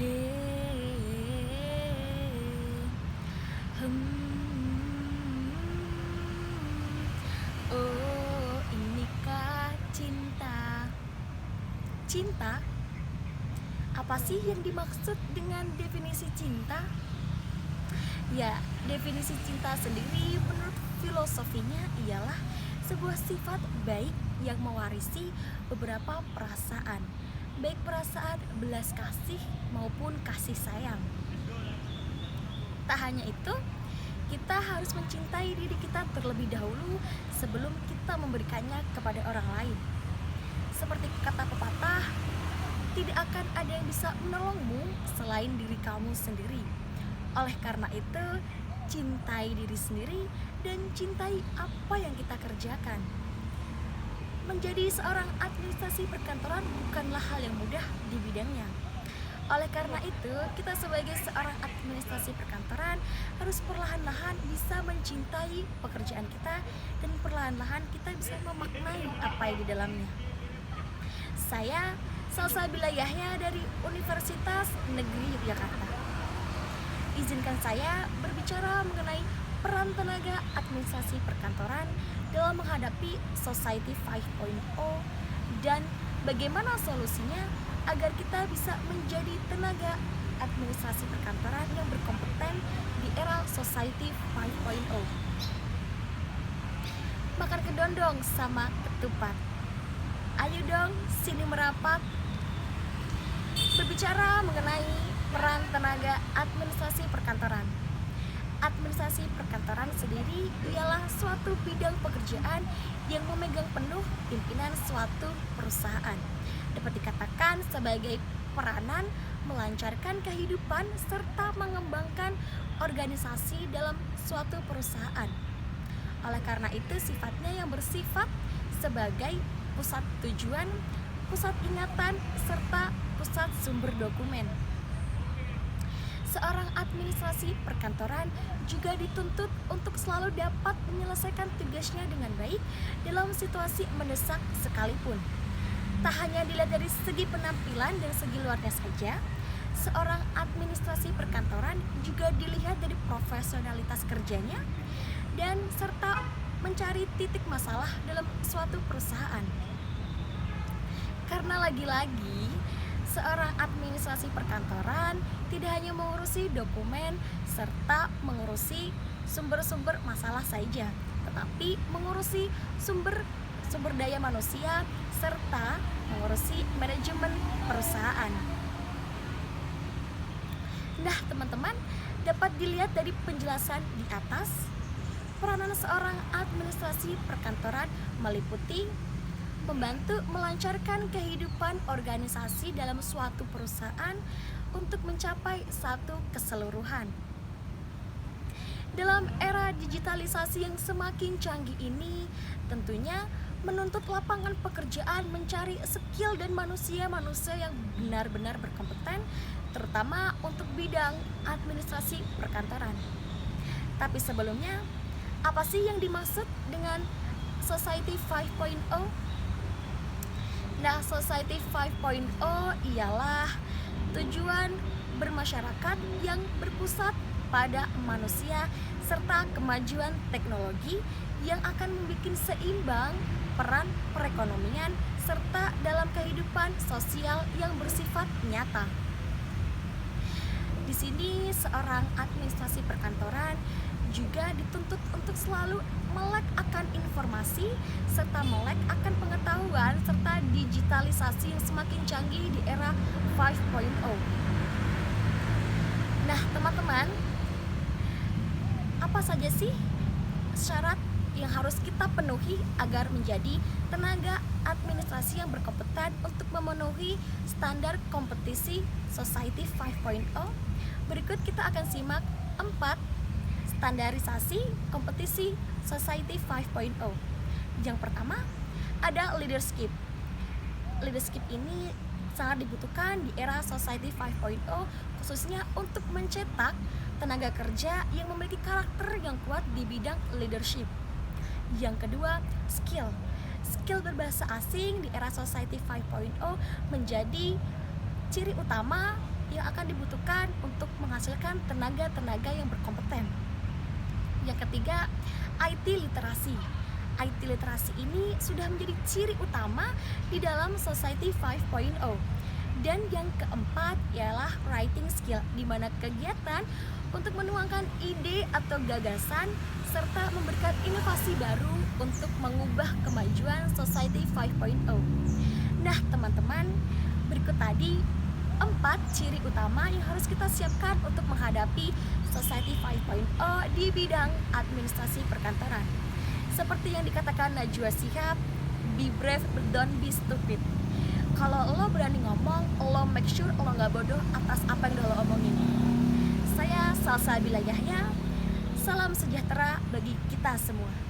Hei, oh inikah cinta? Cinta? Apa sih yang dimaksud dengan definisi cinta? Ya, definisi cinta sendiri menurut filosofinya ialah sebuah sifat baik yang mewarisi beberapa perasaan, baik perasaan belas kasih maupun kasih sayang. Tak hanya itu, kita harus mencintai diri kita terlebih dahulu sebelum kita memberikannya kepada orang lain. Seperti kata pepatah, tidak akan ada yang bisa menolongmu selain diri kamu sendiri. Oleh karena itu, cintai diri sendiri dan cintai apa yang kita kerjakan. Menjadi seorang administrasi perkantoran bukanlah hal yang mudah di bidangnya. Oleh karena itu, kita sebagai seorang administrasi perkantoran harus perlahan-lahan bisa mencintai pekerjaan kita dan perlahan-lahan kita bisa memaknai apa yang di dalamnya. Saya Salsabila Yahya dari Universitas Negeri Yogyakarta. Izinkan saya berbicara mengenai peran tenaga administrasi perkantoran dalam menghadapi Society 5.0 dan bagaimana solusinya agar kita bisa menjadi tenaga administrasi perkantoran yang berkompeten di era Society 5.0. Makan kedondong sama ketupat. Ayo dong, sini merapat. Berbicara mengenai peran tenaga administrasi perkantoran. Administrasi perkantoran sendiri ialah suatu bidang pekerjaan yang memegang penuh pimpinan suatu perusahaan. Dapat dikatakan sebagai peranan melancarkan kehidupan serta mengembangkan organisasi dalam suatu perusahaan. Oleh karena itu, sifatnya yang bersifat sebagai pusat tujuan, pusat ingatan, serta pusat sumber dokumen. Seorang administrasi perkantoran juga dituntut untuk selalu dapat menyelesaikan tugasnya dengan baik dalam situasi mendesak sekalipun. Tak hanya dilihat dari segi penampilan dan segi luarnya saja, seorang administrasi perkantoran juga dilihat dari profesionalitas kerjanya dan serta mencari titik masalah dalam suatu perusahaan. Karena lagi-lagi seorang administrasi perkantoran tidak hanya mengurusi dokumen serta mengurusi sumber-sumber masalah saja, tetapi mengurusi sumber daya manusia serta mengurusi manajemen perusahaan. Nah, teman-teman, dapat dilihat dari penjelasan di atas, peranan seorang administrasi perkantoran meliputi membantu melancarkan kehidupan organisasi dalam suatu perusahaan untuk mencapai satu keseluruhan. Dalam era digitalisasi yang semakin canggih ini, tentunya menuntut lapangan pekerjaan mencari skill dan manusia-manusia yang benar-benar berkompeten, terutama untuk bidang administrasi perkantoran. Tapi sebelumnya, apa sih yang dimaksud dengan Society 5.0? Nah, Society 5.0 ialah tujuan bermasyarakat yang berpusat pada manusia serta kemajuan teknologi yang akan membuat seimbang peran perekonomian serta dalam kehidupan sosial yang bersifat nyata. Di sini seorang administrasi perkantoran juga dituntut untuk selalu melek akan informasi serta melek akan pengetahuan serta digitalisasi yang semakin canggih di era 5.0. Nah, teman-teman, apa saja sih syarat yang harus kita penuhi agar menjadi tenaga administrasi yang berkompeten untuk memenuhi standar kompetisi Society 5.0? Berikut kita akan simak 4 standarisasi kompetisi Society 5.0. Yang pertama, ada leadership. Leadership ini sangat dibutuhkan di era Society 5.0, khususnya untuk mencetak tenaga kerja yang memiliki karakter yang kuat di bidang leadership. Yang kedua, skill. Skill berbahasa asing di era Society 5.0 menjadi ciri utama yang akan dibutuhkan untuk menghasilkan tenaga-tenaga yang berkompeten. Yang ketiga, IT literasi. IT literasi ini sudah menjadi ciri utama di dalam Society 5.0. Dan yang keempat ialah writing skill, di mana kegiatan untuk menuangkan ide atau gagasan serta memberikan inovasi baru untuk mengubah kemajuan Society 5.0. Nah, teman-teman, berikut tadi 4 ciri utama yang harus kita siapkan untuk menghadapi Society 5.0 di bidang administrasi perkantoran. Seperti yang dikatakan Najwa Shihab, be brave but don't be stupid. Kalau lo berani ngomong, lo make sure lo gak bodoh atas apa yang udah lo omongin. Saya Salsa Bilayahnya, salam sejahtera bagi kita semua.